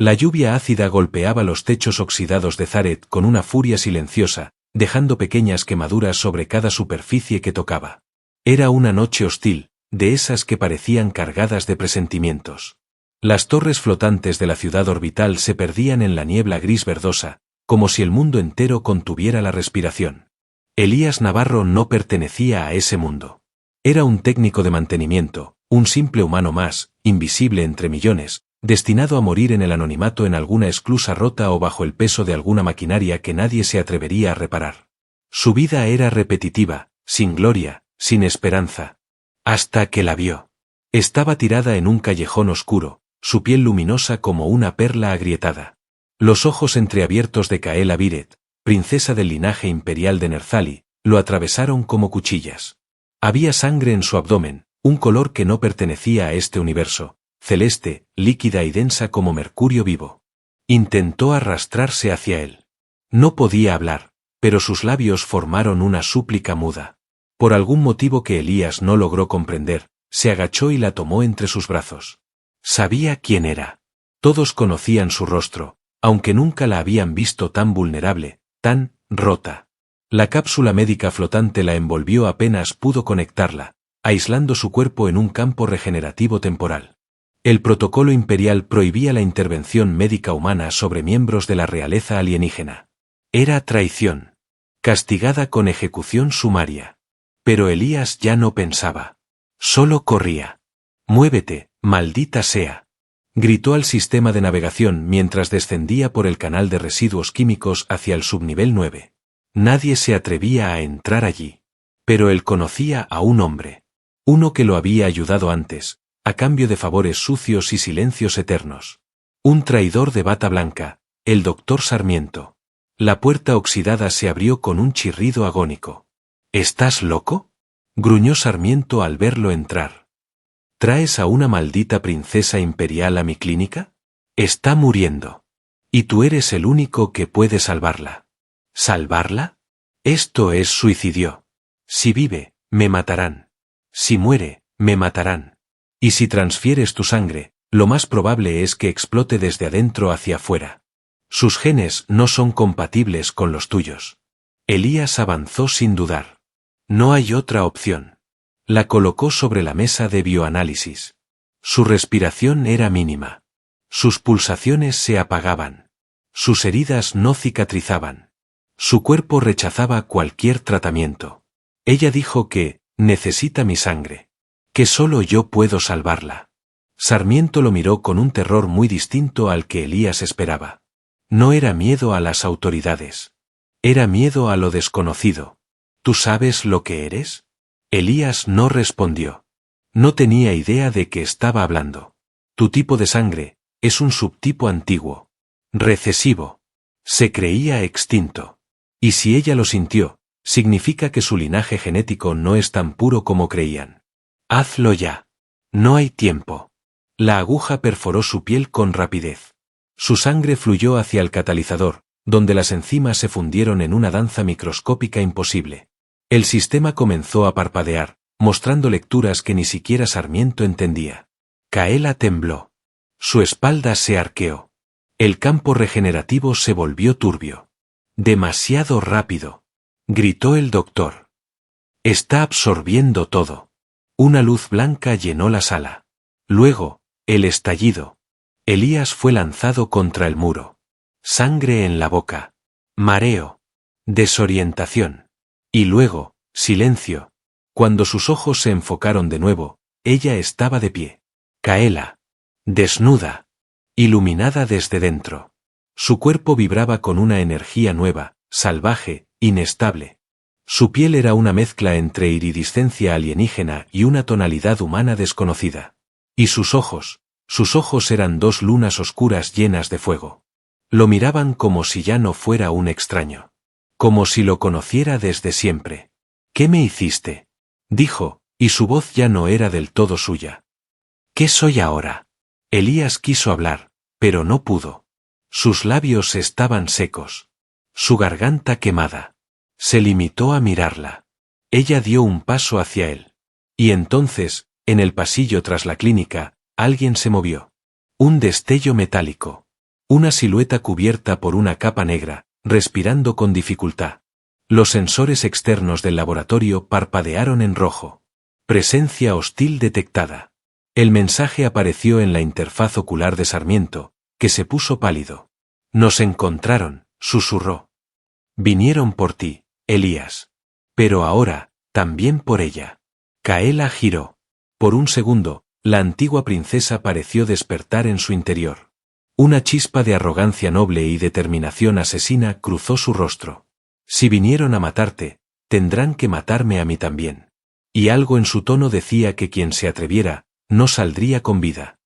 La lluvia ácida golpeaba los techos oxidados de Zaret con una furia silenciosa, dejando pequeñas quemaduras sobre cada superficie que tocaba. Era una noche hostil, de esas que parecían cargadas de presentimientos. Las torres flotantes de la ciudad orbital se perdían en la niebla gris verdosa, como si el mundo entero contuviera la respiración. Elías Navarro no pertenecía a ese mundo. Era un técnico de mantenimiento, un simple humano más, invisible entre millones, destinado a morir en el anonimato en alguna esclusa rota o bajo el peso de alguna maquinaria que nadie se atrevería a reparar. Su vida era repetitiva, sin gloria, sin esperanza. Hasta que la vio. Estaba tirada en un callejón oscuro, su piel luminosa como una perla agrietada. Los ojos entreabiertos de Kaela Viret, princesa del linaje imperial de Nerzali, lo atravesaron como cuchillas. Había sangre en su abdomen, un color que no pertenecía a este universo, celeste, líquida y densa como mercurio vivo. Intentó arrastrarse hacia él. No podía hablar, pero sus labios formaron una súplica muda. Por algún motivo que Elías no logró comprender, se agachó y la tomó entre sus brazos. Sabía quién era. Todos conocían su rostro, aunque nunca la habían visto tan vulnerable, tan rota. La cápsula médica flotante la envolvió apenas pudo conectarla, aislando su cuerpo en un campo regenerativo temporal. El protocolo imperial prohibía la intervención médica humana sobre miembros de la realeza alienígena. Era traición. Castigada con ejecución sumaria. Pero Elías ya no pensaba. Solo corría. «Muévete, maldita sea», gritó al sistema de navegación mientras descendía por el canal de residuos químicos hacia el subnivel 9. Nadie se atrevía a entrar allí. Pero él conocía a un hombre. Uno que lo había ayudado antes, a cambio de favores sucios y silencios eternos. Un traidor de bata blanca, el doctor Sarmiento. La puerta oxidada se abrió con un chirrido agónico. «¿Estás loco?», gruñó Sarmiento al verlo entrar. «¿Traes a una maldita princesa imperial a mi clínica? Está muriendo. Y tú eres el único que puede salvarla». «¿Salvarla? Esto es suicidio. Si vive, me matarán. Si muere, me matarán. Y si transfieres tu sangre, lo más probable es que explote desde adentro hacia afuera. Sus genes no son compatibles con los tuyos». Elías avanzó sin dudar. No hay otra opción. La colocó sobre la mesa de bioanálisis. Su respiración era mínima. Sus pulsaciones se apagaban. Sus heridas no cicatrizaban. Su cuerpo rechazaba cualquier tratamiento. Ella dijo que necesita mi sangre. Que solo yo puedo salvarla. Sarmiento lo miró con un terror muy distinto al que Elías esperaba. No era miedo a las autoridades. Era miedo a lo desconocido. ¿Tú sabes lo que eres? Elías no respondió. No tenía idea de qué estaba hablando. Tu tipo de sangre es un subtipo antiguo. Recesivo. Se creía extinto. Y si ella lo sintió, significa que su linaje genético no es tan puro como creían. Hazlo ya. No hay tiempo. La aguja perforó su piel con rapidez. Su sangre fluyó hacia el catalizador, donde las enzimas se fundieron en una danza microscópica imposible. El sistema comenzó a parpadear, mostrando lecturas que ni siquiera Sarmiento entendía. Kaela tembló. Su espalda se arqueó. El campo regenerativo se volvió turbio. «Demasiado rápido», gritó el doctor. «Está absorbiendo todo». Una luz blanca llenó la sala. Luego, el estallido. Elías fue lanzado contra el muro. Sangre en la boca. Mareo. Desorientación. Y luego, silencio. Cuando sus ojos se enfocaron de nuevo, ella estaba de pie. Kaela. Desnuda. Iluminada desde dentro. Su cuerpo vibraba con una energía nueva, salvaje, inestable. Su piel era una mezcla entre iridiscencia alienígena y una tonalidad humana desconocida. Y sus ojos eran dos lunas oscuras llenas de fuego. Lo miraban como si ya no fuera un extraño. Como si lo conociera desde siempre. «¿Qué me hiciste?», dijo, y su voz ya no era del todo suya. «¿Qué soy ahora?». Elías quiso hablar, pero no pudo. Sus labios estaban secos. Su garganta quemada. Se limitó a mirarla. Ella dio un paso hacia él. Y entonces, en el pasillo tras la clínica, alguien se movió. Un destello metálico. Una silueta cubierta por una capa negra, respirando con dificultad. Los sensores externos del laboratorio parpadearon en rojo. Presencia hostil detectada. El mensaje apareció en la interfaz ocular de Sarmiento, que se puso pálido. Nos encontraron, susurró. Vinieron por ti, Elías. Pero ahora, también por ella. Kaela giró. Por un segundo, la antigua princesa pareció despertar en su interior. Una chispa de arrogancia noble y determinación asesina cruzó su rostro. Si vinieron a matarte, tendrán que matarme a mí también. Y algo en su tono decía que quien se atreviera, no saldría con vida.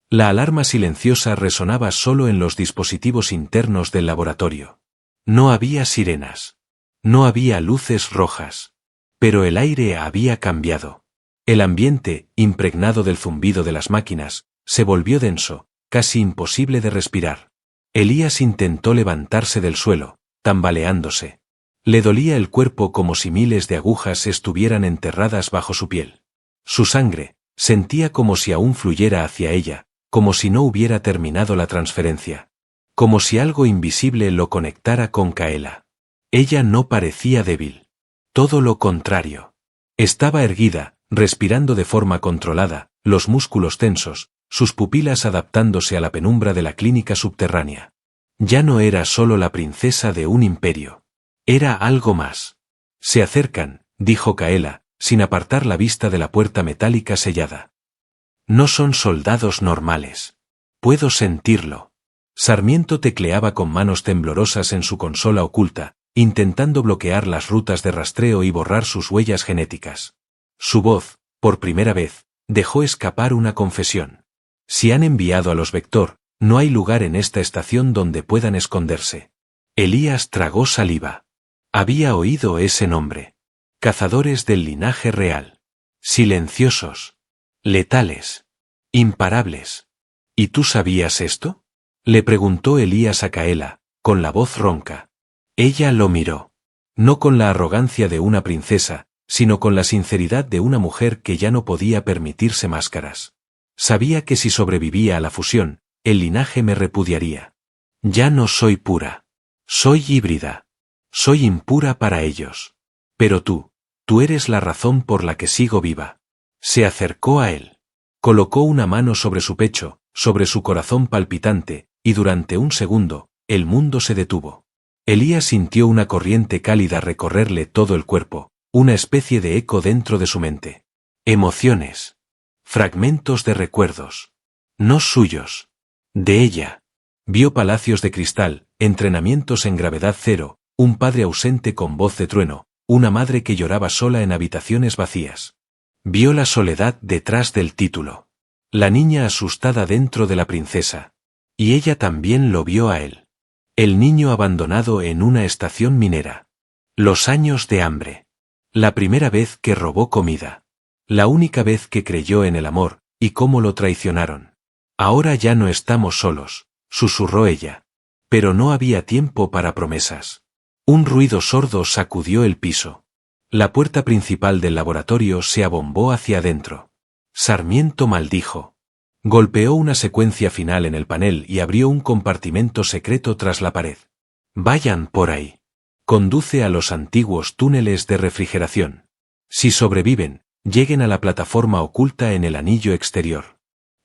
La alarma silenciosa resonaba solo en los dispositivos internos del laboratorio. No había sirenas. No había luces rojas. Pero el aire había cambiado. El ambiente, impregnado del zumbido de las máquinas, se volvió denso, casi imposible de respirar. Elías intentó levantarse del suelo, tambaleándose. Le dolía el cuerpo como si miles de agujas estuvieran enterradas bajo su piel. Su sangre, sentía como si aún fluyera hacia ella, como si no hubiera terminado la transferencia. Como si algo invisible lo conectara con Kaela. Ella no parecía débil. Todo lo contrario. Estaba erguida, respirando de forma controlada, los músculos tensos, sus pupilas adaptándose a la penumbra de la clínica subterránea. Ya no era solo la princesa de un imperio. Era algo más. Se acercan, dijo Kaela, sin apartar la vista de la puerta metálica sellada. No son soldados normales. Puedo sentirlo. Sarmiento tecleaba con manos temblorosas en su consola oculta, intentando bloquear las rutas de rastreo y borrar sus huellas genéticas. Su voz, por primera vez, dejó escapar una confesión. Si han enviado a los Vector, no hay lugar en esta estación donde puedan esconderse. Elías tragó saliva. Había oído ese nombre. Cazadores del linaje real. Silenciosos. Letales. Imparables. ¿Y tú sabías esto? Le preguntó Elías a Kaela, con la voz ronca. Ella lo miró. No con la arrogancia de una princesa, sino con la sinceridad de una mujer que ya no podía permitirse máscaras. Sabía que si sobrevivía a la fusión, el linaje me repudiaría. Ya no soy pura. Soy híbrida. Soy impura para ellos. Pero tú eres la razón por la que sigo viva. Se acercó a él. Colocó una mano sobre su pecho, sobre su corazón palpitante, y durante un segundo, el mundo se detuvo. Elías sintió una corriente cálida recorrerle todo el cuerpo, una especie de eco dentro de su mente. Emociones. Fragmentos de recuerdos. No suyos. De ella. Vio palacios de cristal, entrenamientos en gravedad cero, un padre ausente con voz de trueno, una madre que lloraba sola en habitaciones vacías. Vio la soledad detrás del título. La niña asustada dentro de la princesa. Y ella también lo vio a él. El niño abandonado en una estación minera. Los años de hambre. La primera vez que robó comida. La única vez que creyó en el amor, y cómo lo traicionaron. Ahora ya no estamos solos, susurró ella. Pero no había tiempo para promesas. Un ruido sordo sacudió el piso. La puerta principal del laboratorio se abombó hacia adentro. Sarmiento maldijo. Golpeó una secuencia final en el panel y abrió un compartimento secreto tras la pared. Vayan por ahí. Conduce a los antiguos túneles de refrigeración. Si sobreviven, lleguen a la plataforma oculta en el anillo exterior.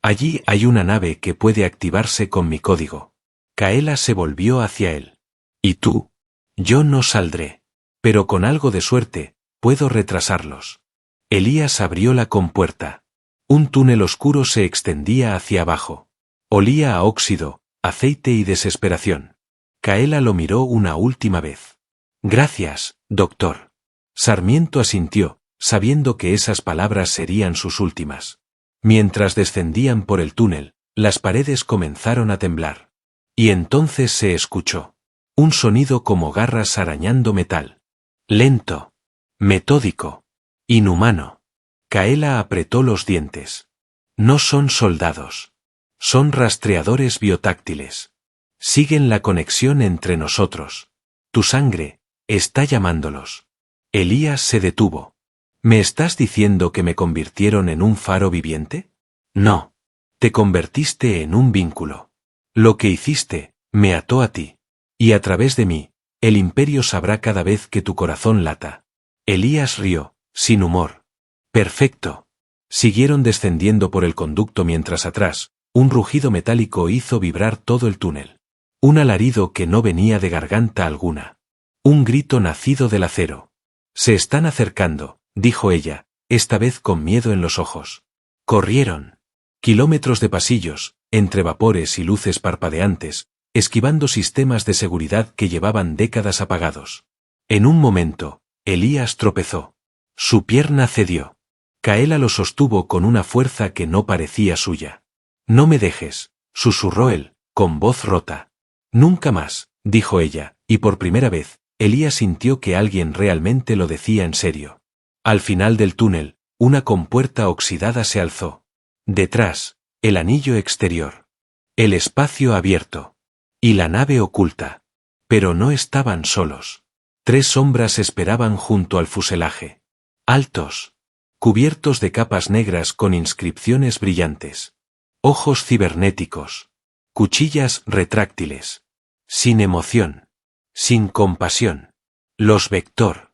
Allí hay una nave que puede activarse con mi código. Kaela se volvió hacia él. ¿Y tú? Yo no saldré. Pero con algo de suerte, puedo retrasarlos. Elías abrió la compuerta. Un túnel oscuro se extendía hacia abajo. Olía a óxido, aceite y desesperación. Kaela lo miró una última vez. Gracias, doctor. Sarmiento asintió, sabiendo que esas palabras serían sus últimas. Mientras descendían por el túnel, las paredes comenzaron a temblar. Y entonces se escuchó. Un sonido como garras arañando metal. Lento. Metódico. Inhumano. Kaela apretó los dientes. No son soldados. Son rastreadores biotáctiles. Siguen la conexión entre nosotros. Tu sangre está llamándolos. Elías se detuvo. ¿Me estás diciendo que me convirtieron en un faro viviente? No. Te convertiste en un vínculo. Lo que hiciste, Me ató a ti. Y a través de mí, el imperio sabrá cada vez que tu corazón lata. Elías rió, sin humor. Perfecto. Siguieron descendiendo por el conducto mientras atrás, un rugido metálico hizo vibrar todo el túnel. Un alarido que no venía de garganta alguna. Un grito nacido del acero. Se están acercando, dijo ella, esta vez con miedo en los ojos. Corrieron. Kilómetros de pasillos, entre vapores y luces parpadeantes, esquivando sistemas de seguridad que llevaban décadas apagados. En un momento, Elías tropezó. Su pierna cedió. Kaela lo sostuvo con una fuerza que no parecía suya. No me dejes, susurró él, con voz rota. Nunca más, dijo ella, y por primera vez, Elías sintió que alguien realmente lo decía en serio. Al final del túnel, una compuerta oxidada se alzó. Detrás, el anillo exterior. El espacio abierto. Y la nave oculta. Pero no estaban solos. 3 sombras esperaban junto al fuselaje. Altos. Cubiertos de capas negras con inscripciones brillantes. Ojos cibernéticos. Cuchillas retráctiles. Sin emoción. Sin compasión. Los Vector.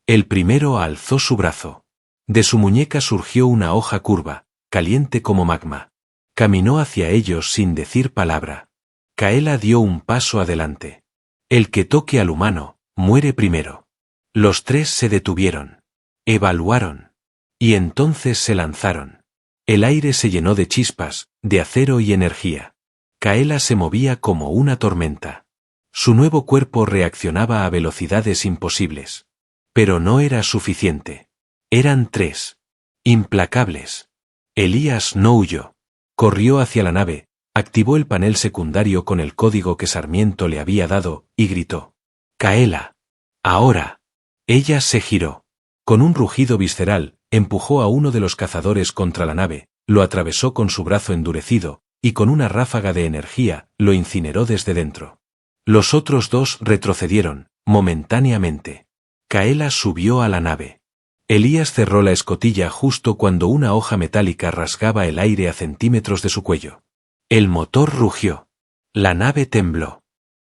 El primero alzó su brazo. De su muñeca surgió una hoja curva, caliente como magma. Caminó hacia ellos sin decir palabra. Kaela dio un paso adelante. El que toque al humano, muere primero. Los 3 se detuvieron. Evaluaron. Y entonces se lanzaron. El aire se llenó de chispas, de acero y energía. Kaela se movía como una tormenta. Su nuevo cuerpo reaccionaba a velocidades imposibles. Pero no era suficiente. Eran 3. Implacables. Elías no huyó. Corrió hacia la nave, activó el panel secundario con el código que Sarmiento le había dado, y gritó. Kaela. Ahora. Ella se giró. Con un rugido visceral, empujó a uno de los cazadores contra la nave, lo atravesó con su brazo endurecido, y con una ráfaga de energía, lo incineró desde dentro. Los otros 2 retrocedieron, momentáneamente. Kaela subió a la nave. Elías cerró la escotilla justo cuando una hoja metálica rasgaba el aire a centímetros de su cuello. El motor rugió. La nave tembló.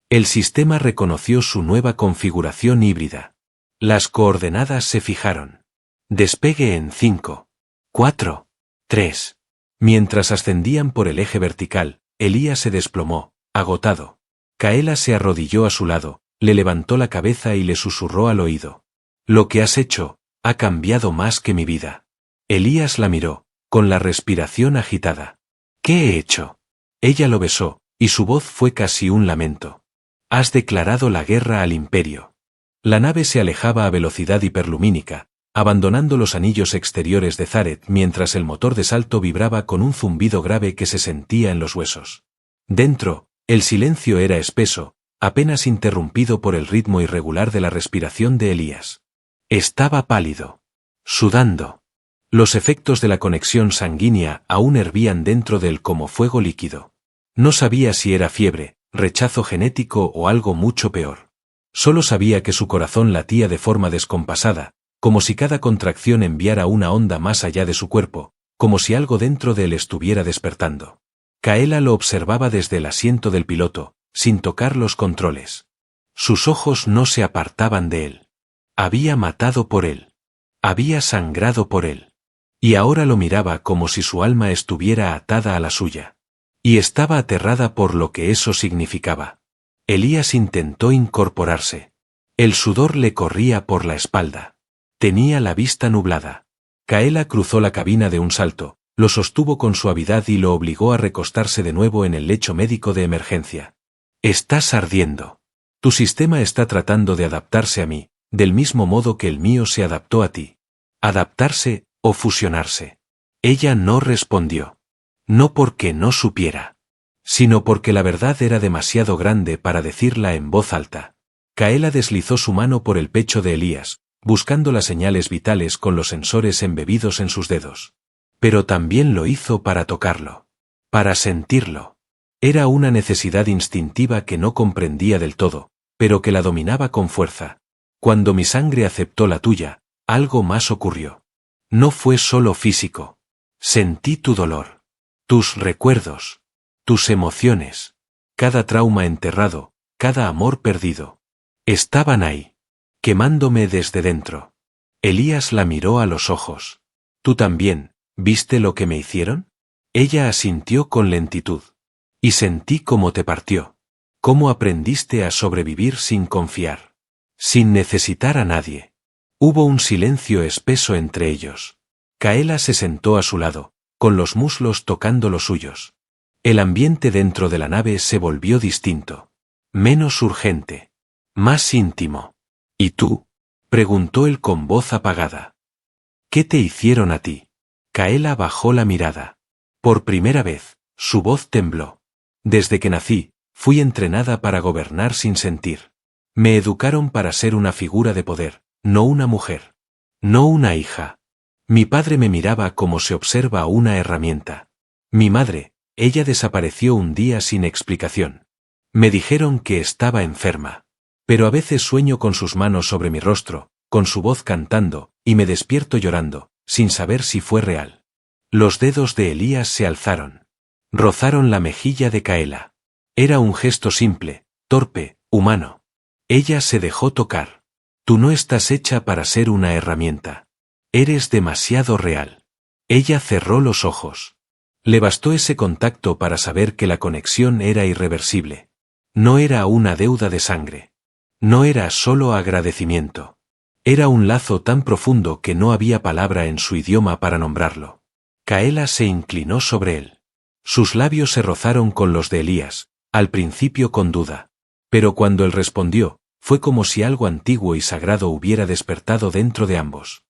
El sistema reconoció su nueva configuración híbrida. Las coordenadas se fijaron. Despegue en 5, 4, 3. Mientras ascendían por el eje vertical, Elías se desplomó, agotado. Kaela se arrodilló a su lado, le levantó la cabeza y le susurró al oído. Lo que has hecho, ha cambiado más que mi vida. Elías la miró, con la respiración agitada. ¿Qué he hecho? Ella lo besó, y su voz fue casi un lamento. Has declarado la guerra al imperio. La nave se alejaba a velocidad hiperlumínica, abandonando los anillos exteriores de Zaret mientras el motor de salto vibraba con un zumbido grave que se sentía en los huesos. Dentro, el silencio era espeso, apenas interrumpido por el ritmo irregular de la respiración de Elías. Estaba pálido. Sudando. Los efectos de la conexión sanguínea aún hervían dentro de él como fuego líquido. No sabía si era fiebre, rechazo genético o algo mucho peor. Solo sabía que su corazón latía de forma descompasada, como si cada contracción enviara una onda más allá de su cuerpo, como si algo dentro de él estuviera despertando. Kaela lo observaba desde el asiento del piloto, sin tocar los controles. Sus ojos no se apartaban de él. Había matado por él. Había sangrado por él. Y ahora lo miraba como si su alma estuviera atada a la suya. Y estaba aterrada por lo que eso significaba. Elías intentó incorporarse. El sudor le corría por la espalda. Tenía la vista nublada. Kaela cruzó la cabina de un salto, lo sostuvo con suavidad y lo obligó a recostarse de nuevo en el lecho médico de emergencia. Estás ardiendo. Tu sistema está tratando de adaptarse a mí, del mismo modo que el mío se adaptó a ti. Adaptarse o fusionarse. Ella no respondió. No porque no supiera, sino porque la verdad era demasiado grande para decirla en voz alta. Kaela deslizó su mano por el pecho de Elías, buscando las señales vitales con los sensores embebidos en sus dedos. Pero también lo hizo para tocarlo. Para sentirlo. Era una necesidad instintiva que no comprendía del todo, pero que la dominaba con fuerza. Cuando mi sangre aceptó la tuya, algo más ocurrió. No fue solo físico. Sentí tu dolor. Tus recuerdos. Tus emociones. cada trauma enterrado, cada amor perdido. Estaban ahí, quemándome desde dentro. Elías la miró a los ojos. ¿Tú también, viste lo que me hicieron? Ella asintió con lentitud. Y sentí cómo te partió. Cómo aprendiste a sobrevivir sin confiar. Sin necesitar a nadie. Hubo un silencio espeso entre ellos. Kaela se sentó a su lado, con los muslos tocando los suyos. El ambiente dentro de la nave se volvió distinto. Menos urgente. Más íntimo. ¿Y tú? Preguntó él con voz apagada. ¿Qué te hicieron a ti? Kaela bajó la mirada. Por primera vez, su voz tembló. Desde que nací, fui entrenada para gobernar sin sentir. Me educaron para ser una figura de poder, no una mujer. No una hija. Mi padre me miraba como se observa una herramienta. Mi madre, ella desapareció un día sin explicación. Me dijeron que estaba enferma. Pero a veces sueño con sus manos sobre mi rostro, con su voz cantando, y me despierto llorando, sin saber si fue real. Los dedos de Elías se alzaron. Rozaron la mejilla de Kaela. Era un gesto simple, torpe, humano. Ella se dejó tocar. Tú no estás hecha para ser una herramienta. Eres demasiado real. Ella cerró los ojos. Le bastó ese contacto para saber que la conexión era irreversible. No era una deuda de sangre. No era solo agradecimiento. Era un lazo tan profundo que no había palabra en su idioma para nombrarlo. Kaela se inclinó sobre él. Sus labios se rozaron con los de Elías, al principio con duda. Pero cuando él respondió, fue como si algo antiguo y sagrado hubiera despertado dentro de ambos.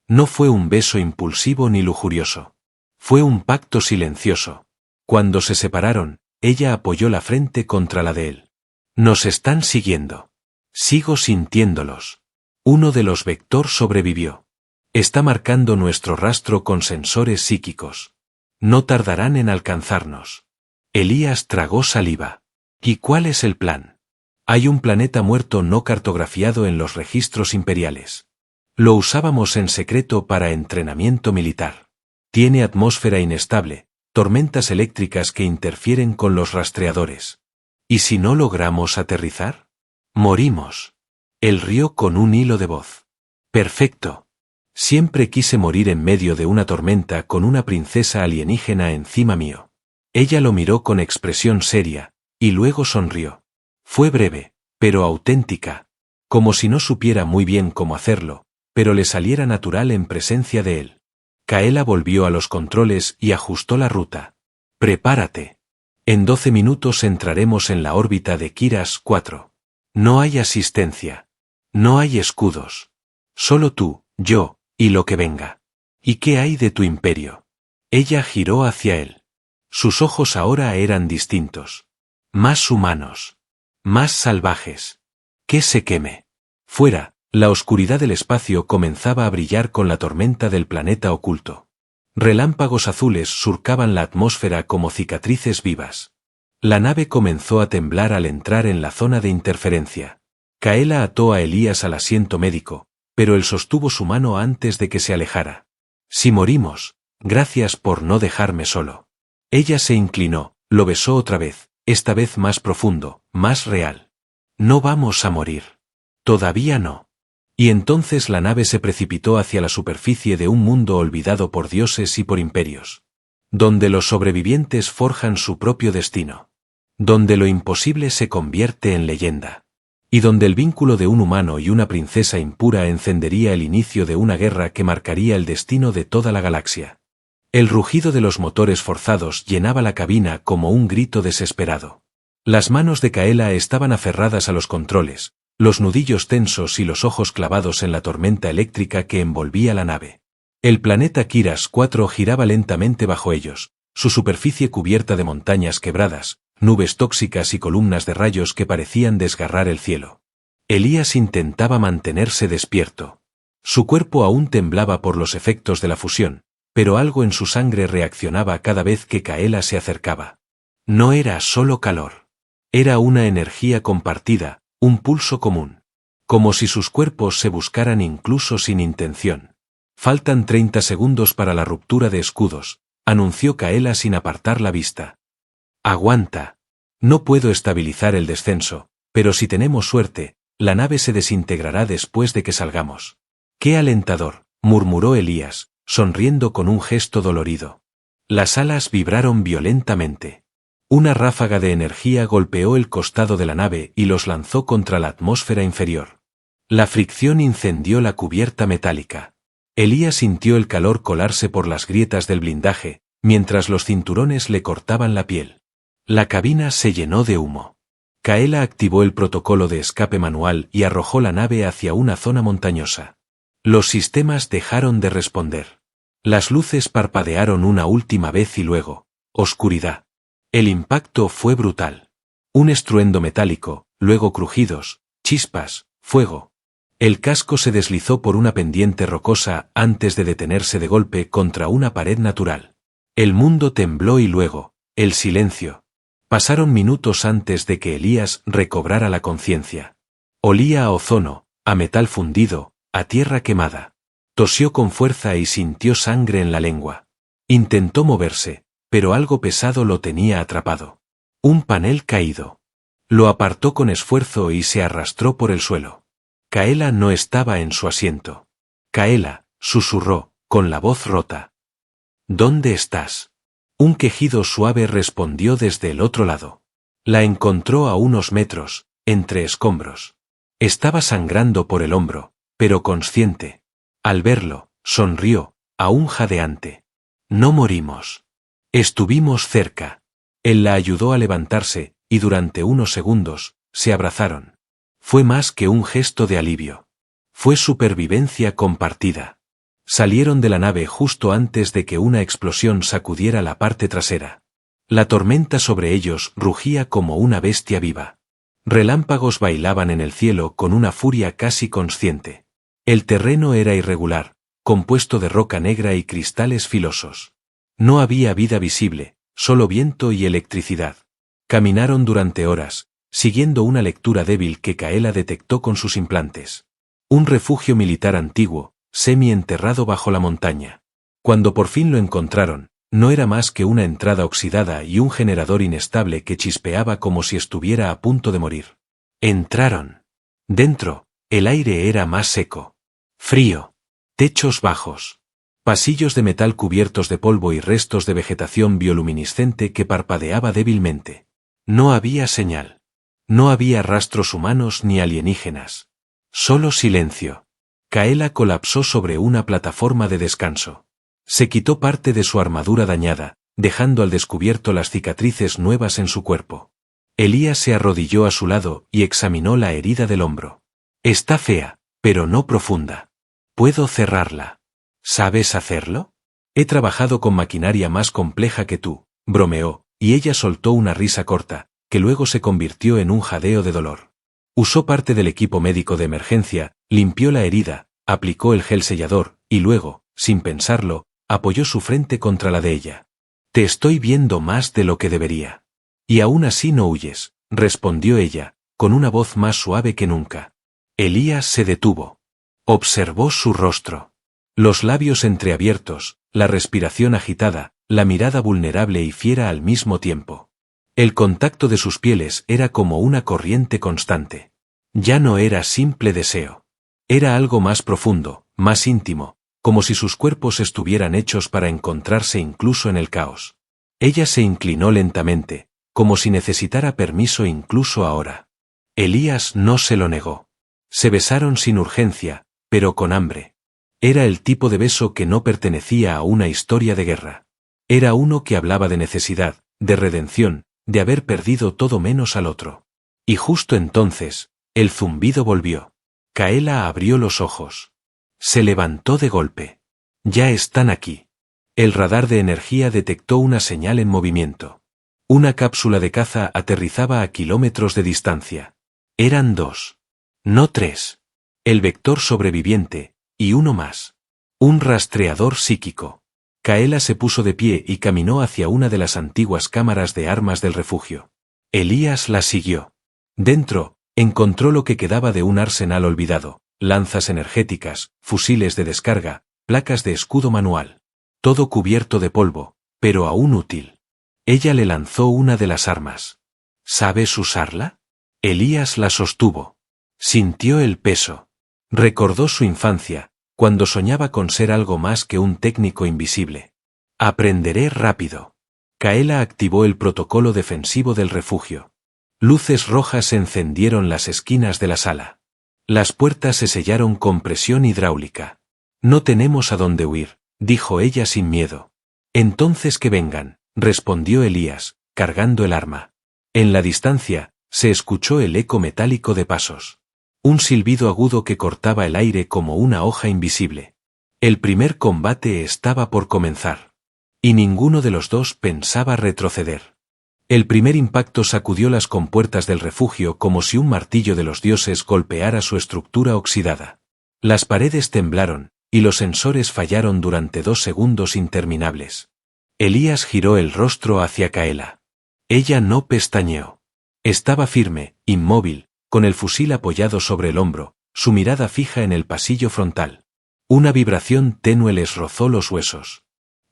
No fue un beso impulsivo ni lujurioso. Fue un pacto silencioso. Cuando se separaron, ella apoyó la frente contra la de él. Nos están siguiendo. Sigo sintiéndolos. Uno de los Vector sobrevivió. Está marcando nuestro rastro con sensores psíquicos. No tardarán en alcanzarnos. Elías tragó saliva. ¿Y cuál es el plan? Hay un planeta muerto no cartografiado en los registros imperiales. Lo usábamos en secreto para entrenamiento militar. Tiene atmósfera inestable, tormentas eléctricas que interfieren con los rastreadores. ¿Y si no logramos aterrizar? Morimos. Él rió con un hilo de voz. Perfecto. Siempre quise morir en medio de una tormenta con una princesa alienígena encima mío. Ella lo miró con expresión seria, y luego sonrió. Fue breve, pero auténtica, como si no supiera muy bien cómo hacerlo, pero le saliera natural en presencia de él. Kaela volvió a los controles y ajustó la ruta. Prepárate. En 12 minutos entraremos en la órbita de Kiras 4. No hay asistencia. No hay escudos. Solo tú, yo, y lo que venga. ¿Y qué hay de tu imperio? Ella giró hacia él. Sus ojos ahora eran distintos. Más humanos. Más salvajes. Que se queme. Fuera, la oscuridad del espacio comenzaba a brillar con la tormenta del planeta oculto. Relámpagos azules surcaban la atmósfera como cicatrices vivas. La nave comenzó a temblar al entrar en la zona de interferencia. Kaela ató a Elías al asiento médico, pero él sostuvo su mano antes de que se alejara. Si morimos, gracias por no dejarme solo. Ella se inclinó, lo besó otra vez, esta vez más profundo, más real. No vamos a morir. Todavía no. Y entonces la nave se precipitó hacia la superficie de un mundo olvidado por dioses y por imperios. Donde los sobrevivientes forjan su propio destino. Donde lo imposible se convierte en leyenda. Y donde el vínculo de un humano y una princesa impura encendería el inicio de una guerra que marcaría el destino de toda la galaxia. El rugido de los motores forzados llenaba la cabina como un grito desesperado. Las manos de Kaela estaban aferradas a los controles, los nudillos tensos y los ojos clavados en la tormenta eléctrica que envolvía la nave. El planeta Kiras 4 giraba lentamente bajo ellos, su superficie cubierta de montañas quebradas, nubes tóxicas y columnas de rayos que parecían desgarrar el cielo. Elías intentaba mantenerse despierto. Su cuerpo aún temblaba por los efectos de la fusión, pero algo en su sangre reaccionaba cada vez que Kaela se acercaba. No era solo calor. Era una energía compartida, un pulso común. Como si sus cuerpos se buscaran incluso sin intención. Faltan 30 segundos para la ruptura de escudos, anunció Kaela sin apartar la vista. Aguanta. No puedo estabilizar el descenso, pero si tenemos suerte, la nave se desintegrará después de que salgamos. ¡Qué alentador!, murmuró Elías, sonriendo con un gesto dolorido. Las alas vibraron violentamente. Una ráfaga de energía golpeó el costado de la nave y los lanzó contra la atmósfera inferior. La fricción incendió la cubierta metálica. Elías sintió el calor colarse por las grietas del blindaje, mientras los cinturones le cortaban la piel. La cabina se llenó de humo. Kaela activó el protocolo de escape manual y arrojó la nave hacia una zona montañosa. Los sistemas dejaron de responder. Las luces parpadearon una última vez y luego, oscuridad. El impacto fue brutal. Un estruendo metálico, luego crujidos, chispas, fuego. El casco se deslizó por una pendiente rocosa antes de detenerse de golpe contra una pared natural. El mundo tembló y luego, el silencio. Pasaron minutos antes de que Elías recobrara la conciencia. Olía a ozono, a metal fundido, a tierra quemada. Tosió con fuerza y sintió sangre en la lengua. Intentó moverse, pero algo pesado lo tenía atrapado. Un panel caído. Lo apartó con esfuerzo y se arrastró por el suelo. Kaela no estaba en su asiento. Kaela, susurró, con la voz rota. ¿Dónde estás? Un quejido suave respondió desde el otro lado. La encontró a unos metros, entre escombros. Estaba sangrando por el hombro, pero consciente. Al verlo, sonrió, aún jadeante. No morimos. Estuvimos cerca. Él la ayudó a levantarse, y durante unos segundos, se abrazaron. Fue más que un gesto de alivio. Fue supervivencia compartida. Salieron de la nave justo antes de que una explosión sacudiera la parte trasera. La tormenta sobre ellos rugía como una bestia viva. Relámpagos bailaban en el cielo con una furia casi consciente. El terreno era irregular, compuesto de roca negra y cristales filosos. No había vida visible, solo viento y electricidad. Caminaron durante horas, siguiendo una lectura débil que Kaela detectó con sus implantes. Un refugio militar antiguo, semi-enterrado bajo la montaña. Cuando por fin lo encontraron, no era más que una entrada oxidada y un generador inestable que chispeaba como si estuviera a punto de morir. Entraron. Dentro, el aire era más seco. Frío. Techos bajos. Pasillos de metal cubiertos de polvo y restos de vegetación bioluminiscente que parpadeaba débilmente. No había señal. No había rastros humanos ni alienígenas. Solo silencio. Kaela colapsó sobre una plataforma de descanso. Se quitó parte de su armadura dañada, dejando al descubierto las cicatrices nuevas en su cuerpo. Elías se arrodilló a su lado y examinó la herida del hombro. Está fea, pero no profunda. Puedo cerrarla. ¿Sabes hacerlo? He trabajado con maquinaria más compleja que tú, bromeó, y ella soltó una risa corta, que luego se convirtió en un jadeo de dolor. Usó parte del equipo médico de emergencia, limpió la herida, aplicó el gel sellador, y luego, sin pensarlo, apoyó su frente contra la de ella. Te estoy viendo más de lo que debería. Y aún así no huyes, respondió ella, con una voz más suave que nunca. Elías se detuvo. Observó su rostro. Los labios entreabiertos, la respiración agitada, la mirada vulnerable y fiera al mismo tiempo. El contacto de sus pieles era como una corriente constante. Ya no era simple deseo. Era algo más profundo, más íntimo, como si sus cuerpos estuvieran hechos para encontrarse incluso en el caos. Ella se inclinó lentamente, como si necesitara permiso incluso ahora. Elías no se lo negó. Se besaron sin urgencia, pero con hambre. Era el tipo de beso que no pertenecía a una historia de guerra. Era uno que hablaba de necesidad, de redención, de haber perdido todo menos al otro. Y justo entonces, el zumbido volvió. Kaela abrió los ojos. Se levantó de golpe. Ya están aquí. El radar de energía detectó una señal en movimiento. Una cápsula de caza aterrizaba a kilómetros de distancia. Eran 2. No 3. El vector sobreviviente, y uno más. Un rastreador psíquico. Kaela se puso de pie y caminó hacia una de las antiguas cámaras de armas del refugio. Elías la siguió. Dentro, encontró lo que quedaba de un arsenal olvidado, lanzas energéticas, fusiles de descarga, placas de escudo manual. Todo cubierto de polvo, pero aún útil. Ella le lanzó una de las armas. ¿Sabes usarla? Elías la sostuvo. Sintió el peso. Recordó su infancia, cuando soñaba con ser algo más que un técnico invisible. Aprenderé rápido. Kaela activó el protocolo defensivo del refugio. Luces rojas encendieron las esquinas de la sala. Las puertas se sellaron con presión hidráulica. No tenemos a dónde huir, dijo ella sin miedo. Entonces que vengan, respondió Elías, cargando el arma. En la distancia, se escuchó el eco metálico de pasos. Un silbido agudo que cortaba el aire como una hoja invisible. El primer combate estaba por comenzar. Y ninguno de los dos pensaba retroceder. El primer impacto sacudió las compuertas del refugio como si un martillo de los dioses golpeara su estructura oxidada. Las paredes temblaron, y los sensores fallaron durante 2 segundos interminables. Elías giró el rostro hacia Kaela. Ella no pestañeó. Estaba firme, inmóvil, con el fusil apoyado sobre el hombro, su mirada fija en el pasillo frontal. Una vibración tenue les rozó los huesos.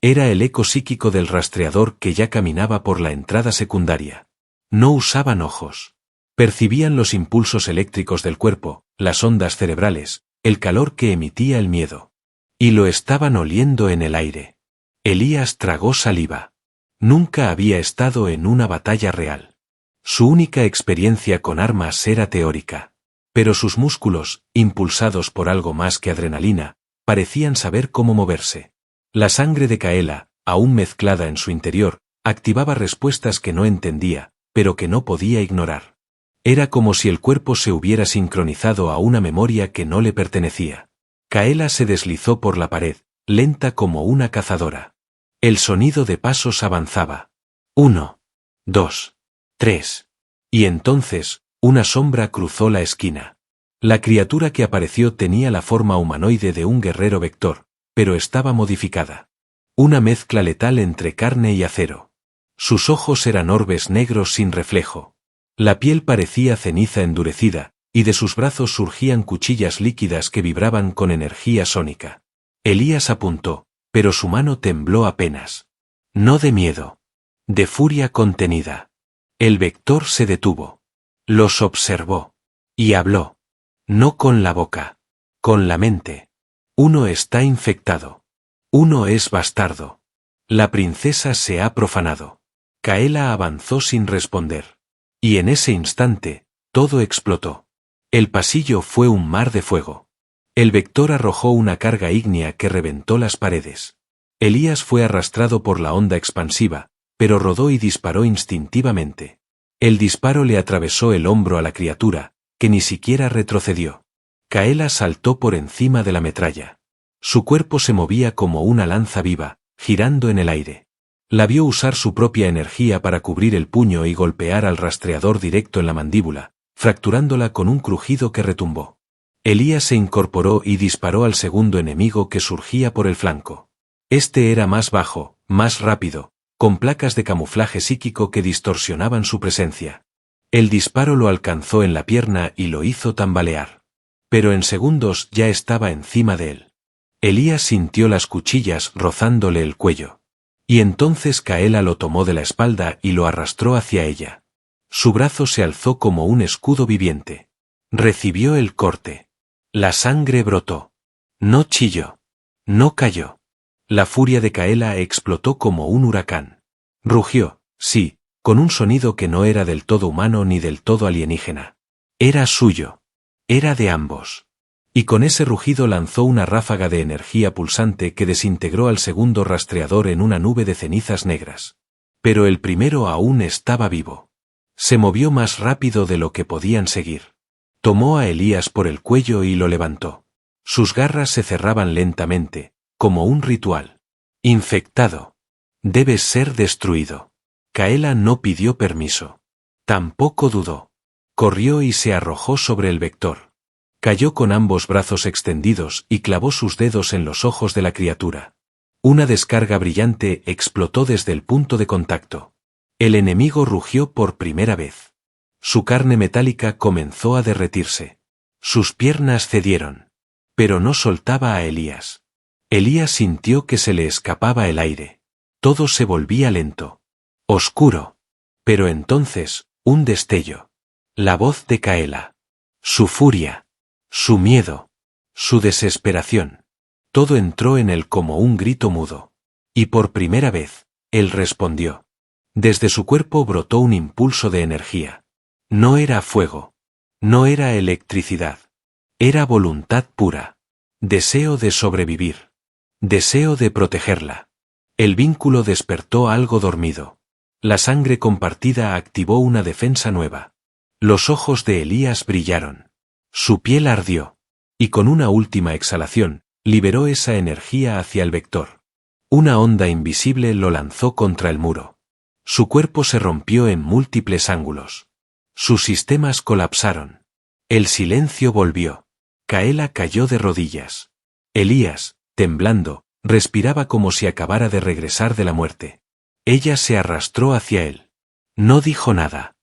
Era el eco psíquico del rastreador que ya caminaba por la entrada secundaria. No usaban ojos. Percibían los impulsos eléctricos del cuerpo, las ondas cerebrales, el calor que emitía el miedo. Y lo estaban oliendo en el aire. Elías tragó saliva. Nunca había estado en una batalla real. Su única experiencia con armas era teórica. Pero sus músculos, impulsados por algo más que adrenalina, parecían saber cómo moverse. La sangre de Kaela, aún mezclada en su interior, activaba respuestas que no entendía, pero que no podía ignorar. Era como si el cuerpo se hubiera sincronizado a una memoria que no le pertenecía. Kaela se deslizó por la pared, lenta como una cazadora. El sonido de pasos avanzaba. 1, 2, 3. Y entonces, una sombra cruzó la esquina. La criatura que apareció tenía la forma humanoide de un guerrero vector, pero estaba modificada. Una mezcla letal entre carne y acero. Sus ojos eran orbes negros sin reflejo. La piel parecía ceniza endurecida, y de sus brazos surgían cuchillas líquidas que vibraban con energía sónica. Elías apuntó, pero su mano tembló apenas. No de miedo. De furia contenida. El vector se detuvo. Los observó. Y habló. No con la boca. Con la mente. Uno está infectado. Uno es bastardo. La princesa se ha profanado. Kaela avanzó sin responder. Y en ese instante, todo explotó. El pasillo fue un mar de fuego. El vector arrojó una carga ígnea que reventó las paredes. Elías fue arrastrado por la onda expansiva, pero rodó y disparó instintivamente. El disparo le atravesó el hombro a la criatura, que ni siquiera retrocedió. Kaela saltó por encima de la metralla. Su cuerpo se movía como una lanza viva, girando en el aire. La vio usar su propia energía para cubrir el puño y golpear al rastreador directo en la mandíbula, fracturándola con un crujido que retumbó. Elías se incorporó y disparó al segundo enemigo que surgía por el flanco. Este era más bajo, más rápido, con placas de camuflaje psíquico que distorsionaban su presencia. El disparo lo alcanzó en la pierna y lo hizo tambalear. Pero en segundos ya estaba encima de él. Elías sintió las cuchillas rozándole el cuello. Y entonces Kaela lo tomó de la espalda y lo arrastró hacia ella. Su brazo se alzó como un escudo viviente. Recibió el corte. La sangre brotó. No chilló. No cayó. La furia de Kaela explotó como un huracán. Rugió, sí, con un sonido que no era del todo humano ni del todo alienígena. Era suyo. Era de ambos. Y con ese rugido lanzó una ráfaga de energía pulsante que desintegró al segundo rastreador en una nube de cenizas negras. Pero el primero aún estaba vivo. Se movió más rápido de lo que podían seguir. Tomó a Elías por el cuello y lo levantó. Sus garras se cerraban lentamente, como un ritual. Infectado. Debes ser destruido. Kaela no pidió permiso. Tampoco dudó. Corrió y se arrojó sobre el vector. Cayó con ambos brazos extendidos y clavó sus dedos en los ojos de la criatura. Una descarga brillante explotó desde el punto de contacto. El enemigo rugió por primera vez. Su carne metálica comenzó a derretirse. Sus piernas cedieron. Pero no soltaba a Elías. Elías sintió que se le escapaba el aire. Todo se volvía lento. Oscuro. Pero entonces, Un destello. La voz de Kaela. Su furia. Su miedo. Su desesperación. Todo entró en él como un grito mudo. Y por primera vez, él respondió. Desde su cuerpo brotó un impulso de energía. No era fuego. No era electricidad. Era voluntad pura. Deseo de sobrevivir. Deseo de protegerla. El vínculo despertó algo dormido. La sangre compartida activó una defensa nueva. Los ojos de Elías brillaron. Su piel ardió. Y con una última exhalación, liberó esa energía hacia el vector. Una onda invisible lo lanzó contra el muro. Su cuerpo se rompió en múltiples ángulos. Sus sistemas colapsaron. El silencio volvió. Kaela cayó de rodillas. Elías, temblando, respiraba como si acabara de regresar de la muerte. Ella se arrastró hacia él. No dijo nada.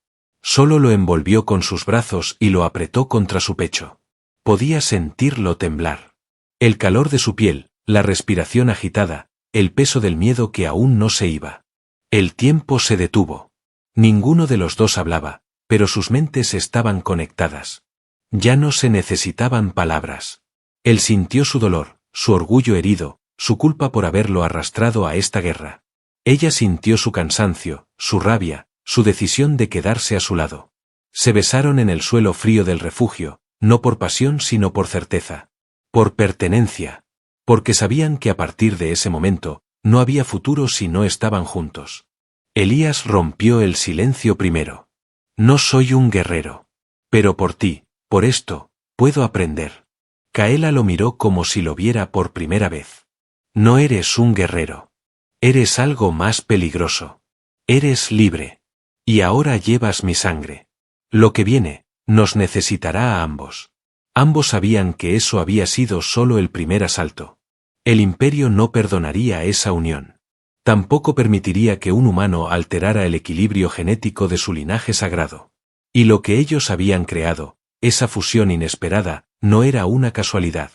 Solo lo envolvió con sus brazos y lo apretó contra su pecho. Podía sentirlo temblar. El calor de su piel, la respiración agitada, el peso del miedo que aún no se iba. El tiempo se detuvo. Ninguno de los dos hablaba, pero sus mentes estaban conectadas. Ya no se necesitaban palabras. Él sintió su dolor, su orgullo herido, su culpa por haberlo arrastrado a esta guerra. Ella sintió su cansancio, su rabia, su decisión de quedarse a su lado. Se besaron en el suelo frío del refugio, no por pasión sino por certeza. Por pertenencia. Porque sabían que a partir de ese momento, no había futuro si no estaban juntos. Elías rompió el silencio primero. No soy un guerrero. Pero por ti, por esto, puedo aprender. Kaela lo miró como si lo viera por primera vez. No eres un guerrero. Eres algo más peligroso. Eres libre. Y ahora llevas mi sangre. Lo que viene, nos necesitará a ambos. Ambos sabían que eso había sido solo el primer asalto. El imperio no perdonaría esa unión. Tampoco permitiría que un humano alterara el equilibrio genético de su linaje sagrado. Y lo que ellos habían creado, esa fusión inesperada, no era una casualidad.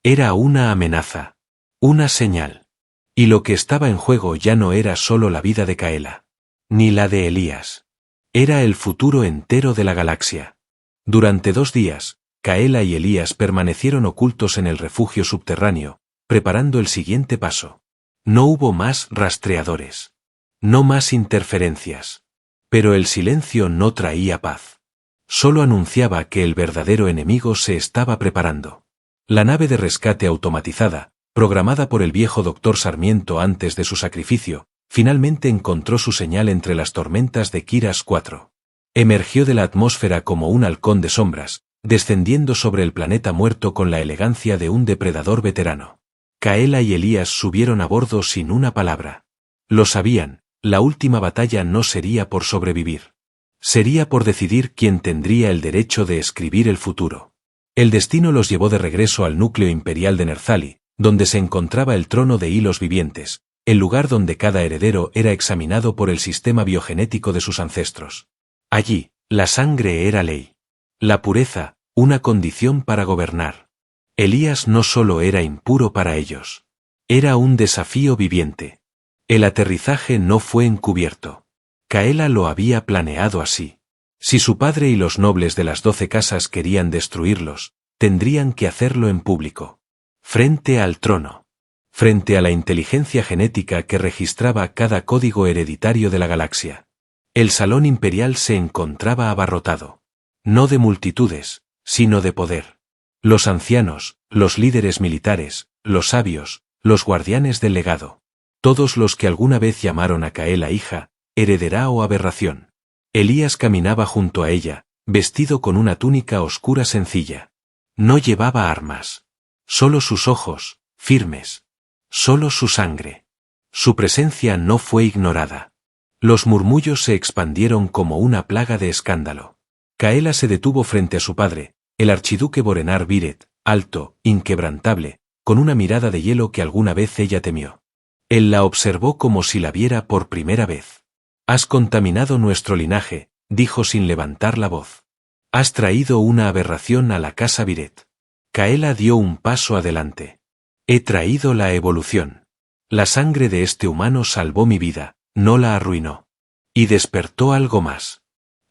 Era una amenaza. Una señal. Y lo que estaba en juego ya no era solo la vida de Kaela. Ni la de Elías. Era el futuro entero de la galaxia. Durante 2 días, Kaela y Elías permanecieron ocultos en el refugio subterráneo, preparando el siguiente paso. No hubo más rastreadores. No más interferencias. Pero el silencio no traía paz. Solo anunciaba que el verdadero enemigo se estaba preparando. La nave de rescate automatizada, programada por el viejo Dr. Sarmiento antes de su sacrificio, finalmente encontró su señal entre las tormentas de Kiras 4. Emergió de la atmósfera como un halcón de sombras, descendiendo sobre el planeta muerto con la elegancia de un depredador veterano. Kaela y Elías subieron a bordo sin una palabra. Lo sabían, la última batalla no sería por sobrevivir. Sería por decidir quién tendría el derecho de escribir el futuro. El destino los llevó de regreso al núcleo imperial de Nerzali, donde se encontraba el trono de hilos vivientes, el lugar donde cada heredero era examinado por el sistema biogenético de sus ancestros. Allí, la sangre era ley. La pureza, una condición para gobernar. Elías no solo era impuro para ellos. Era un desafío viviente. El aterrizaje no fue encubierto. Kaela lo había planeado así. Si su padre y los nobles de las 12 casas querían destruirlos, tendrían que hacerlo en público. Frente al trono. Frente a la inteligencia genética que registraba cada código hereditario de la galaxia. El salón imperial se encontraba abarrotado. No de multitudes, sino de poder. Los ancianos, los líderes militares, los sabios, los guardianes del legado. Todos los que alguna vez llamaron a Kaela hija, heredera o aberración. Elías caminaba junto a ella, vestido con una túnica oscura sencilla. No llevaba armas. Solo sus ojos, firmes. Solo su sangre. Su presencia no fue ignorada. Los murmullos se expandieron como una plaga de escándalo. Kaela se detuvo frente a su padre, el archiduque Borenar Viret, alto, inquebrantable, con una mirada de hielo que alguna vez ella temió. Él la observó como si la viera por primera vez. Has contaminado nuestro linaje, dijo sin levantar la voz. Has traído una aberración a la casa Viret. Kaela dio un paso adelante. He traído la evolución. La sangre de este humano salvó mi vida, no la arruinó. Y despertó algo más.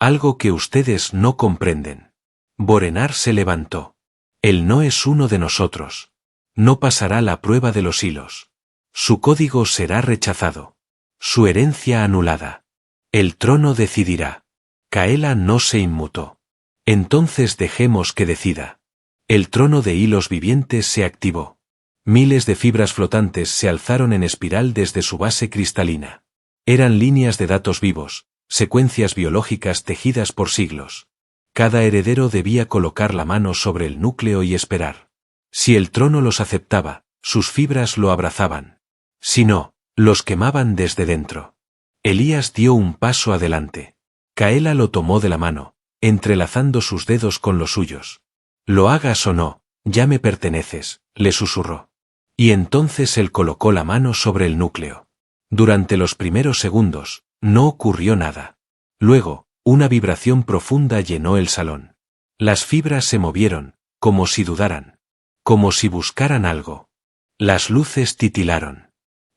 Algo que ustedes no comprenden. Borenar se levantó. Él no es uno de nosotros. No pasará la prueba de los hilos. Su código será rechazado. Su herencia anulada. El trono decidirá. Kaela no se inmutó. Entonces dejemos que decida. El trono de hilos vivientes se activó. Miles de fibras flotantes se alzaron en espiral desde su base cristalina. Eran líneas de datos vivos, secuencias biológicas tejidas por siglos. Cada heredero debía colocar la mano sobre el núcleo y esperar. Si el trono los aceptaba, sus fibras lo abrazaban. Si no, los quemaban desde dentro. Elías dio un paso adelante. Kaela lo tomó de la mano, entrelazando sus dedos con los suyos. Lo hagas o no, ya me perteneces, le susurró. Y entonces él colocó la mano sobre el núcleo. Durante los primeros segundos, no ocurrió nada. Luego, una vibración profunda llenó el salón. Las fibras se movieron, como si dudaran. Como si buscaran algo. Las luces titilaron.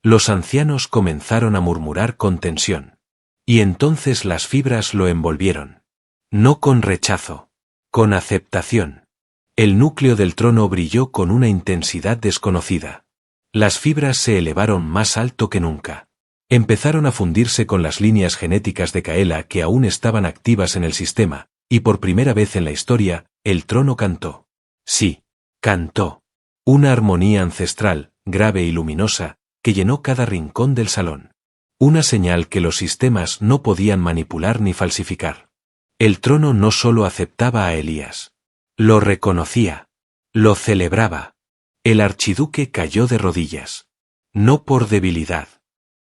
Los ancianos comenzaron a murmurar con tensión. Y entonces las fibras lo envolvieron. No con rechazo. Con aceptación. El núcleo del trono brilló con una intensidad desconocida. Las fibras se elevaron más alto que nunca. Empezaron a fundirse con las líneas genéticas de Kaela que aún estaban activas en el sistema, y por primera vez en la historia, el trono cantó. Sí, cantó. Una armonía ancestral, grave y luminosa, que llenó cada rincón del salón. Una señal que los sistemas no podían manipular ni falsificar. El trono no solo aceptaba a Elías. Lo reconocía. Lo celebraba. El archiduque cayó de rodillas. No por debilidad.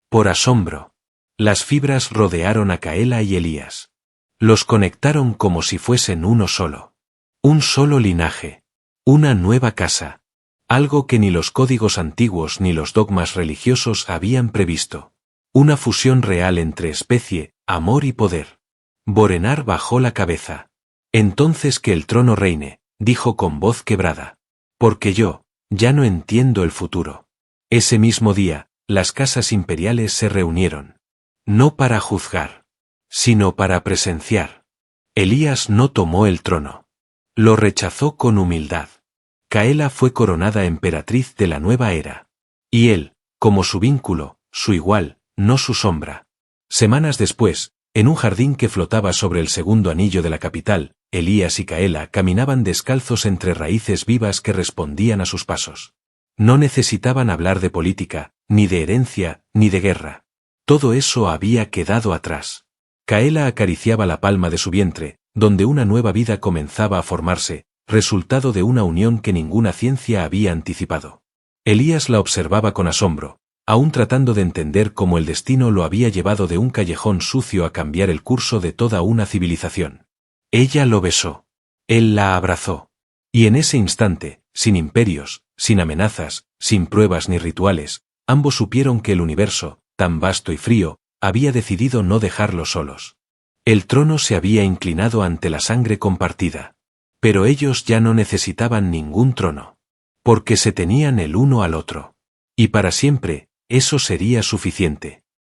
Por asombro. Las fibras rodearon a Kaela y Elías. Los conectaron como si fuesen uno solo. Un solo linaje. Una nueva casa. Algo que ni los códigos antiguos ni los dogmas religiosos habían previsto. Una fusión real entre especie, amor y poder. Borenar bajó la cabeza. Entonces que el trono reine, dijo con voz quebrada. Porque yo, ya no entiendo el futuro. Ese mismo día, las casas imperiales se reunieron. No para juzgar, sino para presenciar. Elías no tomó el trono. Lo rechazó con humildad. Kaela fue coronada emperatriz de la nueva era. Y él, como su vínculo, su igual, no su sombra. Semanas después, en un jardín que flotaba sobre el segundo anillo de la capital, Elías y Kaela caminaban descalzos entre raíces vivas que respondían a sus pasos. No necesitaban hablar de política, ni de herencia, ni de guerra. Todo eso había quedado atrás. Kaela acariciaba la palma de su vientre, donde una nueva vida comenzaba a formarse, resultado de una unión que ninguna ciencia había anticipado. Elías la observaba con asombro, aún tratando de entender cómo el destino lo había llevado de un callejón sucio a cambiar el curso de toda una civilización. Ella lo besó. Él la abrazó. Y en ese instante, sin imperios, sin amenazas, sin pruebas ni rituales, ambos supieron que el universo, tan vasto y frío, había decidido no dejarlos solos. El trono se había inclinado ante la sangre compartida. Pero ellos ya no necesitaban ningún trono. Porque se tenían el uno al otro. Y para siempre, eso sería suficiente.